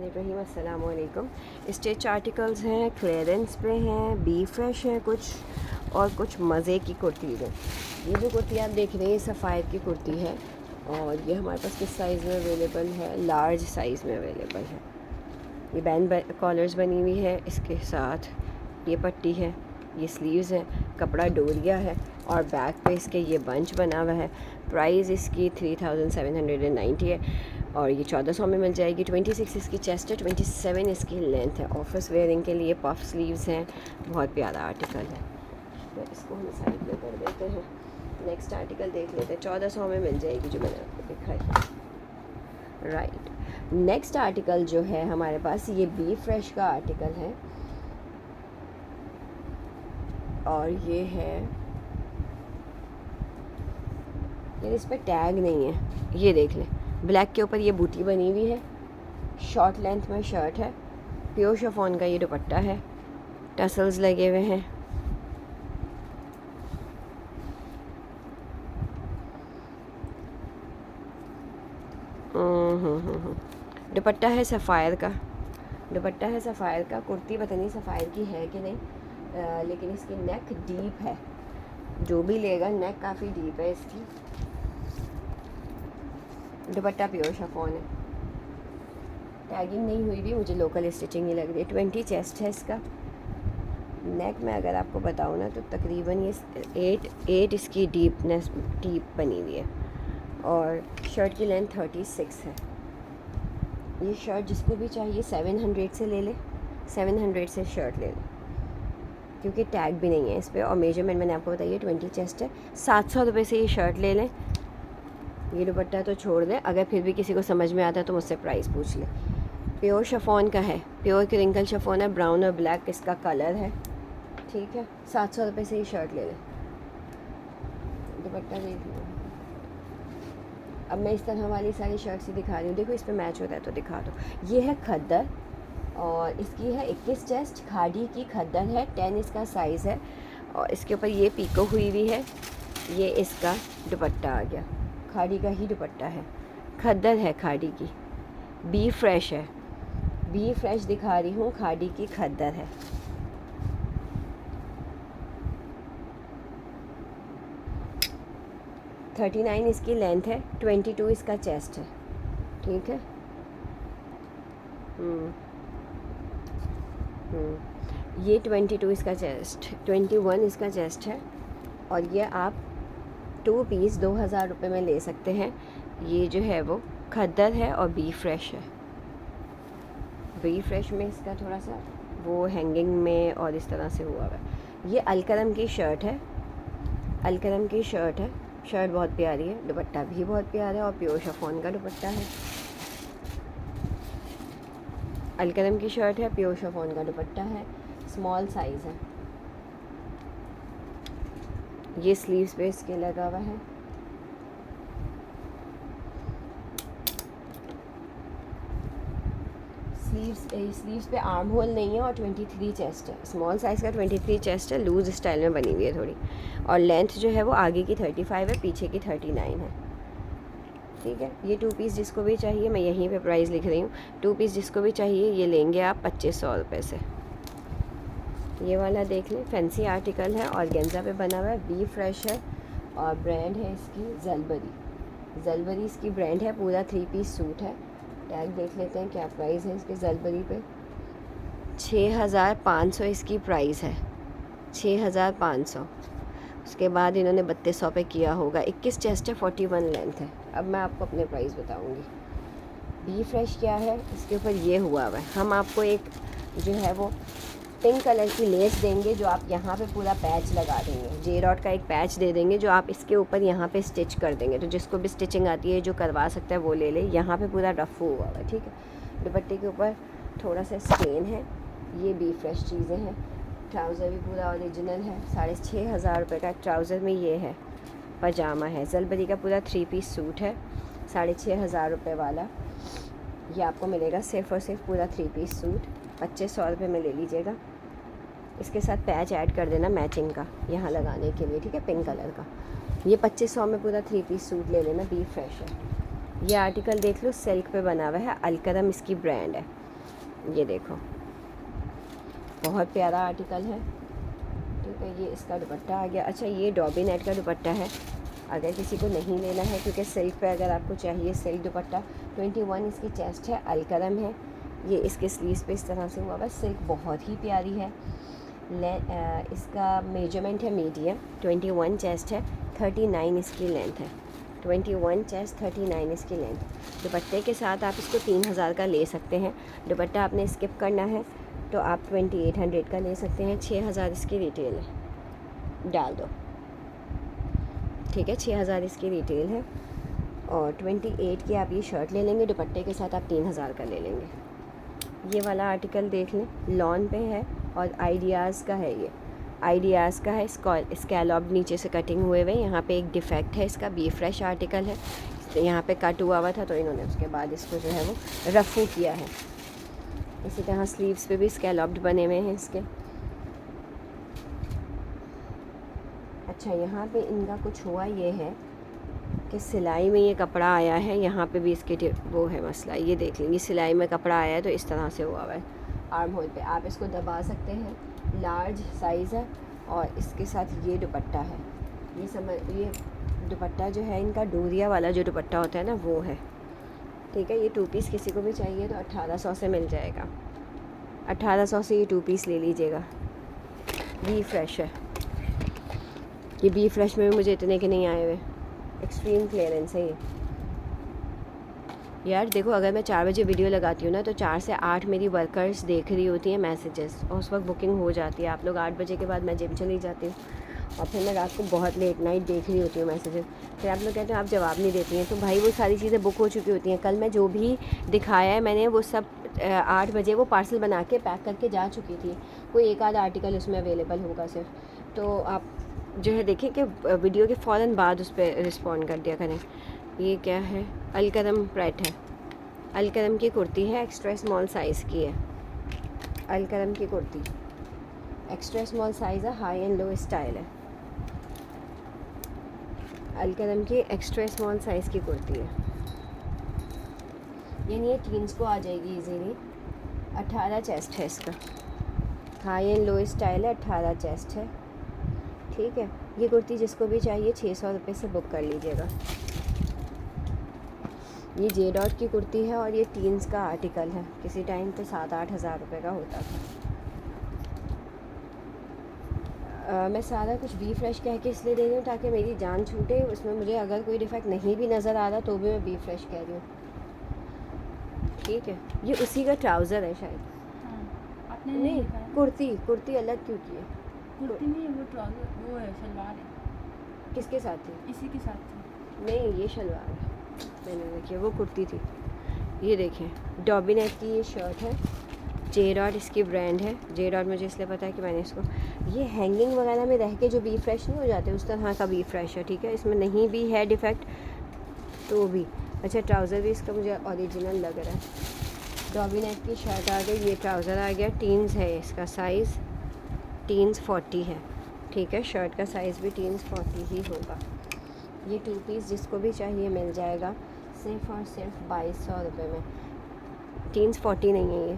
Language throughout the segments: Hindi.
रहीम अस्सलाम वालेकुम। स्टिच आर्टिकल्स हैं, क्लियरेंस पे हैं, बी फ्रेश हैं कुछ और कुछ मज़े की कुर्तीज़ हैं। ये जो कुर्ती आप देख रहे हैं सफ़ायर की कुर्ती है और ये हमारे पास किस साइज़ में अवेलेबल है, लार्ज साइज़ में अवेलेबल है। ये बैंड कॉलर्स बनी हुई है, इसके साथ ये पट्टी है, ये स्लीव्स हैं, कपड़ा डोरिया है और बैक पे इसके ये बंच बना हुआ है। प्राइस इसकी 3790 है और ये 1400 में मिल जाएगी। 26 इसकी चेस्ट है, 27 इसकी लेंथ है। ऑफिस वेयरिंग के लिए पफ स्लीव्स हैं, बहुत प्यारा आर्टिकल है। तो इसको हम साइड में कर देते हैं। नेक्स्ट आर्टिकल देख लेते हैं, 1400 में मिल जाएगी जो मैंने आपको दिखाई। राइट, नेक्स्ट आर्टिकल जो है हमारे पास ये बी फ्रेश का आर्टिकल है और ये है, यार इस पर टैग नहीं है, ये देख लें। ब्लैक के ऊपर ये बूटी बनी हुई है, शॉर्ट लेंथ में शर्ट है, प्योर शिफॉन का ये दुपट्टा है, टसल्स लगे हुए हैं। दुपट्टा है सफ़ायर का, दुपट्टा है सफ़ायर का। कुर्ती पता नहीं सफ़ायर की है कि नहीं, लेकिन इसकी नेक डीप है। जो भी लेगा नेक काफ़ी डीप है इसकी। दुपट्टा प्योर शिफॉन है, टैगिंग नहीं हुई भी, मुझे लोकल स्टिचिंग ही लग रही है। 20 चेस्ट है इसका। नेक में अगर आपको बताऊँ ना तो तकरीबन ये 8 इसकी डीप बनी हुई है और शर्ट की लेंथ 36 है। ये शर्ट जिसको भी चाहिए 700 से ले ले, 700 से शर्ट ले ले, क्योंकि टैग भी नहीं है इस पर। और मेजरमेंट मैंने आपको बताइए 20 चेस्ट है। 700 रुपये से ये शर्ट ले लें। ये दुपट्टा तो छोड़ दें, अगर फिर भी किसी को समझ में आता है तो मुझसे प्राइस पूछ ले। प्योर शिफॉन का है, प्योर क्रिंकल शिफॉन है, ब्राउन और ब्लैक इसका कलर है, ठीक है। 700 रुपये से ही शर्ट ले लें। दुपट्टा देख लो। अब मैं इस तरह वाली सारी शर्ट्स ही दिखा रही हूँ, देखो इस पर मैच होता है तो दिखा दो। ये है खद्दर और इसकी है 21 चेस्ट, खादी की खद्दर है, 10 इसका साइज़ है और इसके ऊपर ये पीको हुई हुई है। ये इसका दुपट्टा आ गया, खादी का ही दुपट्टा है, खद्दर है खादी की, बी फ्रेश है, बी फ्रेश दिखा रही हूँ, खादी की खद्दर है। थर्टी 39 इसकी लेंथ है, 22 इसका चेस्ट है, ठीक है। ये 22 इसका चेस्ट, 21 इसका चेस्ट है और ये आप 2 पीस 2000 रुपये में ले सकते हैं। ये जो है वो खद्दर है और बी फ्रेश है। बी फ्रेश में इसका थोड़ा सा वो हैंगिंग में और इस तरह से हुआ है। ये अलकरम की शर्ट है, अलकरम की शर्ट है, शर्ट बहुत प्यारी है, दुपट्टा भी बहुत प्यारा है और प्योर शिफॉन का दुपट्टा है। अलकरम की शर्ट है, प्योर शिफॉन का दुपट्टा है, स्मॉल साइज़ है। ये स्लीव्स पे इसके लगा हुआ है। स्लीव्स पे आर्म होल नहीं है और 23 चेस्ट है, स्मॉल साइज़ का 23 चेस्ट है, लूज़ स्टाइल में बनी हुई है थोड़ी। और लेंथ जो है वो आगे की 35 है, पीछे की 39 है, ठीक है। ये 2 पीस जिसको भी चाहिए, मैं यहीं पे प्राइस लिख रही हूँ, 2 पीस जिसको भी चाहिए ये लेंगे आप 2500 रुपये से। ये वाला देख लें, फैंसी आर्टिकल है और गेंजा पे बना हुआ है, बी फ्रेश है और ब्रांड है इसकी जलबरी। जलबरी इसकी ब्रांड है, पूरा 3 पीस सूट है। टैग देख लेते हैं क्या प्राइस है इसके जलबरी पे। 6500 इसकी प्राइस है, 6500। उसके बाद इन्होंने 3200 पे किया होगा। 21 चेस्ट है, 41 लेंथ है। अब मैं आपको अपने प्राइस बताऊंगी। बी फ्रेश क्या है, इसके ऊपर ये हुआ है। हम आपको एक जो है वो पिंक कलर की लेस देंगे जो आप यहाँ पे पूरा पैच लगा देंगे, जे डॉट का एक पैच दे देंगे जो आप इसके ऊपर यहाँ पे स्टिच कर देंगे। तो जिसको भी स्टिचिंग आती है, जो करवा सकता है वो ले ले। यहाँ पे पूरा रफ हुआ है, ठीक है। दुपट्टे के ऊपर थोड़ा सा स्टेन है। ये बी फ्रेश चीज़ें हैं। ट्राउज़र भी पूरा ओरिजिनल है, 6500 रुपये का ट्राउज़र में ये है। पजामा है, जलबरी का पूरा 3 पीस सूट है, 6500 रुपये वाला। ये आपको मिलेगा सिर्फ़ और सिर्फ पूरा 3 पीस सूट 2500 रुपये में ले लीजिएगा। इसके साथ पैच ऐड कर देना मैचिंग का यहाँ लगाने के लिए, ठीक है, पिंक कलर का। ये 2500 में पूरा 3 पीस सूट ले लेना, बी फ्रेश है। ये आर्टिकल देख लो, सिल्क पे बना हुआ है, अलकरम इसकी ब्रांड है। ये देखो बहुत प्यारा आर्टिकल है, ठीक है। ये इसका दुपट्टा आ गया। अच्छा ये डॉबी नेट का दुपट्टा है, अगर किसी को नहीं लेना है, क्योंकि सिल्क पे अगर आपको चाहिए सिल्क दुपट्टा, 21 इसकी चेस्ट है, अलकरम है। ये इसके स्लीव्स पे इस तरह से हुआ हुआ, सिल्क बहुत ही प्यारी है। इसका मेजरमेंट है मीडियम, 21 चेस्ट है, 39 इसकी लेंथ है। 21 चेस्ट, 39 इसकी लेंथ। दुपट्टे के साथ आप इसको 3000 का ले सकते हैं। दुपट्टा आपने स्किप करना है तो आप 2800 का ले सकते हैं। 6000 इसकी रिटेल है, डाल दो, ठीक है। 6000 इसकी रिटेल है और 28 की आप ये शर्ट ले लेंगे, दुपट्टे के साथ आप 3000 का ले लेंगे। ये वाला आर्टिकल देख लें, लॉन पे है और आइडियाज़ का है। ये आइडियाज़ का है, स्कैलॉप नीचे से कटिंग हुए हुए। यहाँ पे एक डिफेक्ट है इसका, बी फ्रेश आर्टिकल है, यहाँ पे कट हुआ हुआ था तो इन्होंने उसके बाद इसको जो है वो रफू किया है। इसी तरह स्लीव्स पे भी स्कैलॉप्ड बने हुए हैं इसके। अच्छा यहाँ पे इनका कुछ हुआ ये है कि सिलाई में ये कपड़ा आया है, यहाँ पे भी इसके वो है मसला। ये देख लेंगे, सिलाई में कपड़ा आया है तो इस तरह से हुआ हुआ है आर्म होल पे। आप इसको दबा सकते हैं, लार्ज साइज़ है और इसके साथ ये दुपट्टा है। ये दुपट्टा जो है इनका डोरिया वाला जो दुपट्टा होता है ना वो है, ठीक है। ये 2 पीस किसी को भी चाहिए तो 1800 से मिल जाएगा। 1800 से ये 2 पीस ले लीजिएगा। बी फ्रेश है ये, बी फ्रेश में भी मुझे इतने के नहीं आए हुए, एक्सट्रीम क्लियरेंस है ये। यार देखो अगर मैं 4 बजे वीडियो लगाती हूँ ना तो 4 से 8 मेरी वर्कर्स देख रही होती हैं मैसेजेस, और उस वक्त बुकिंग हो जाती है। आप लोग 8 बजे के बाद मैं जिम चली जाती हूँ और फिर मैं रात को बहुत लेट नाइट देख रही होती हूँ मैसेजेस। फिर आप लोग कहते हैं आप जवाब नहीं देती हैं, तो भाई वो सारी चीज़ें बुक हो चुकी होती हैं। कल मैं जो भी दिखाया है मैंने वो सब 8 बजे वो पार्सल बना के पैक करके जा चुकी थी। कोई एक आध आर्टिकल उसमें अवेलेबल होगा सिर्फ, तो आप जो है देखें कि वीडियो के फ़ौरन बाद उस पर रिस्पॉन्ड कर दिया करें। ये क्या है, अलकरम प्रेट है, अलकरम की कुर्ती है, एक्स्ट्रा स्मॉल साइज़ की है। अलकरम की कुर्ती एक्स्ट्रा स्मॉल साइज़ है, हाई एंड लो स्टाइल है। अलकरम की एक्स्ट्रा स्मॉल साइज़ की कुर्ती है, यानी ये टीन्स को आ जाएगी इजीली। 18 चेस्ट है इसका, हाई एंड लो स्टाइल है, 18 चेस्ट है, ठीक है। ये कुर्ती जिसको भी चाहिए 600 रुपये से बुक कर लीजिएगा। ये जे डॉट की कुर्ती है और ये टीन्स का आर्टिकल है, किसी टाइम पे 7-8 हज़ार रुपये का होता था। मैं सारा कुछ बी फ्रेश कह के इसलिए दे रही हूँ ताकि मेरी जान छूटे। उसमें मुझे अगर कोई डिफेक्ट नहीं भी नज़र आ रहा तो भी मैं बी फ्रेश कह रही हूँ, ठीक है। ये उसी का ट्राउज़र है शायद। हाँ, आपने नहीं, कुर्ती अलग क्यों की है? कुर्ती नहीं है, वो ट्राउज़र, वो है शलवार है। किसके साथ थी? इसी के साथ थी। नहीं ये शलवार है, मैंने देखी, वो कुर्ती थी। ये देखें डॉबी नेट की ये शर्ट है, जे डॉट इसकी ब्रांड है। जे डॉट मुझे इसलिए पता है कि मैंने इसको, ये हैंगिंग वगैरह में रह के जो बी फ्रेश नहीं हो जाते उस तरह का बी फ्रेश है, ठीक है। इसमें नहीं भी है डिफेक्ट तो भी। अच्छा ट्राउज़र भी इसका मुझे ओरिजिनल लग रहा है। डॉबी नेट की शर्ट आ गई, ये ट्राउज़र आ गया, टीन्स है इसका साइज़, टीन्स 40 है, ठीक है। शर्ट का साइज़ भी टीन्स 40 ही होगा। ये 2 पीस जिसको भी चाहिए मिल जाएगा सिर्फ़ और सिर्फ 2200 रुपये में। टीन्स 40 नहीं है, ये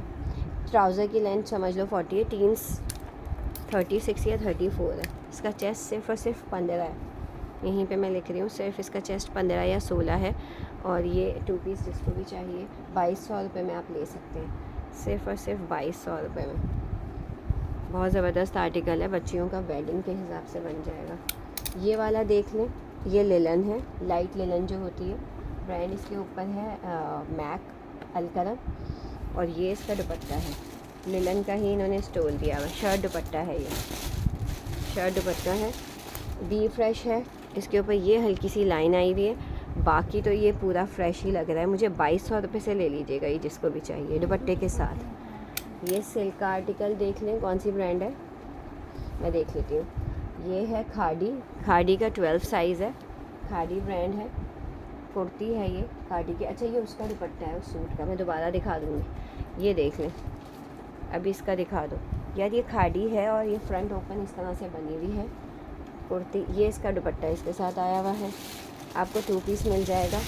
ट्राउज़र की लेंथ समझ लो 40 है, टीन्स 36 या 34 है। इसका चेस्ट सिर्फ और सिर्फ 15 है, यहीं पे मैं लिख रही हूँ, सिर्फ इसका चेस्ट 15 या 16 है। और ये 2 पीस जिसको भी चाहिए 2200 रुपये में आप ले सकते हैं, सिर्फ और सिर्फ 2200 रुपये में। बहुत ज़बरदस्त आर्टिकल है, बच्चियों का वेडिंग के हिसाब से बन जाएगा। ये वाला देख लें, ये लिलन है, लाइट लिलन जो होती है, ब्रांड इसके ऊपर है मैक अलकरम, और ये इसका दुपट्टा है, लिलन का ही इन्होंने स्टोल दिया हुआ। शर्ट दुपट्टा है, ये शर्ट दुपट्टा है, बी फ्रेश है। इसके ऊपर ये हल्की सी लाइन आई हुई है, बाकी तो ये पूरा फ्रेश ही लग रहा है मुझे। 2200 रुपये से ले लीजिएगा ये जिसको भी चाहिए दुपट्टे के साथ। ये सिल्क का आर्टिकल देख लें, कौन सी ब्रांड है मैं देख लेती हूँ। ये है खाड़ी का 12 साइज़ है, खाड़ी ब्रांड है, कुर्ती है ये खाड़ी की। अच्छा ये उसका दुपट्टा है उस सूट का, मैं दोबारा दिखा दूँगी। ये देख लें, अभी इसका दिखा दो यार, ये खाड़ी है और ये फ्रंट ओपन इस तरह से बनी हुई है कुर्ती। ये इसका दुपट्टा इसके साथ आया हुआ है, आपको 2 पीस मिल जाएगा।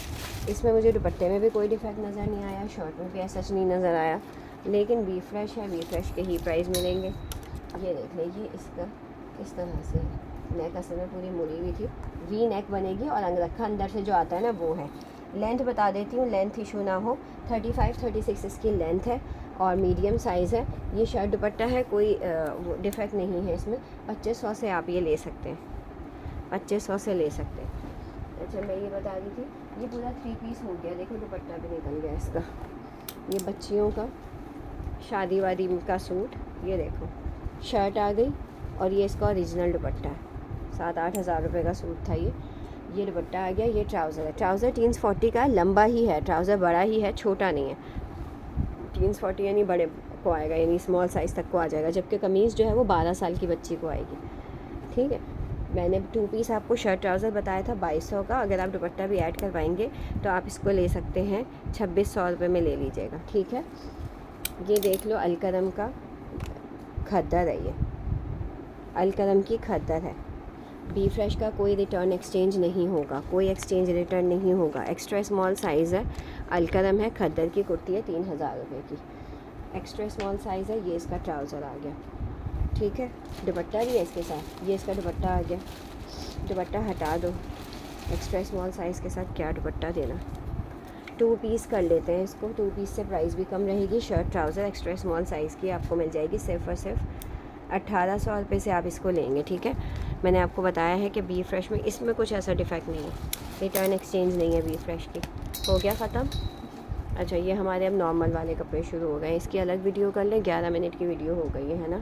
इसमें मुझे दुपट्टे में भी कोई डिफेक्ट नज़र नहीं आया, शर्ट में भी ऐसा नहीं नज़र आया। लेकिन बी फ्रेश है, बी फ्रेश के ही प्राइस मिलेंगे। ये देख लीजिए, इसका इस तरह से है, नेक असल में पूरी मुड़ी हुई थी, वी नेक बनेगी और अंगरखा अंदर से जो आता है ना वो है। लेंथ बता देती हूँ, लेंथ इशू ना हो, 35-36 इसकी लेंथ है और मीडियम साइज़ है। ये शर्ट दुपट्टा है, कोई डिफेक्ट नहीं है इसमें। 2500 से आप ये ले सकते हैं, 2500 से ले सकते हैं। अच्छा, मैं ये बता रही थी, ये पूरा 3 पीस हो गया। देखो दुपट्टा भी निकल गया इसका। ये बच्चियों का शादी वादी का सूट, ये देखो शर्ट आ गई और ये इसका ओरिजिनल दुपट्टा है। 7-8 हज़ार रुपये का सूट था ये दुपट्टा आ गया। ये ट्राउज़र है, ट्राउज़र टीन्स 40 का लंबा ही है, ट्राउज़र बड़ा ही है, छोटा नहीं है। टीन्स 40 यानी बड़े को आएगा, यानी स्मॉल साइज़ तक को आ जाएगा, जबकि कमीज़ जो है वो 12 साल की बच्ची को आएगी। ठीक है, मैंने 2 पीस आपको शर्ट ट्राउज़र बताया था 2200 का। अगर आप दुपट्टा भी ऐड करवाएंगे तो आप इसको ले सकते हैं 2600 रुपये में ले लीजिएगा। ठीक है, ये देख लो अलकरम का खद्दर है, ये अलकरम की खद्दर है। बी फ्रेश का कोई रिटर्न एक्सचेंज नहीं होगा, कोई एक्सचेंज रिटर्न नहीं होगा। एक्स्ट्रा स्मॉल साइज़ है, अलकरम है, खद्दर की कुर्ती है 3000 रुपये की, एक्स्ट्रा स्मॉल साइज़ है। ये इसका ट्राउज़र आ गया। ठीक है, दुपट्टा भी है इसके साथ, ये इसका दुपट्टा आ गया। दुपट्टा हटा दो, एक्स्ट्रा स्मॉल साइज़ के साथ क्या दुपट्टा देना। 2 पीस कर लेते हैं इसको, 2 पीस से प्राइस भी कम रहेगी। Shirt trouser extra small size की आपको मिल जाएगी सिर्फ और सिर्फ 1800 रुपये से आप इसको लेंगे। ठीक है, मैंने आपको बताया है कि बी फ्रेश में इसमें कुछ ऐसा डिफेक्ट नहीं है, रिटर्न एक्सचेंज नहीं है बी फ्रेश की। हो गया ख़त्म। अच्छा, ये हमारे अब नॉर्मल वाले कपड़े शुरू हो गए हैं, इसकी अलग वीडियो कर लें, 11 मिनट की वीडियो हो गई है ना।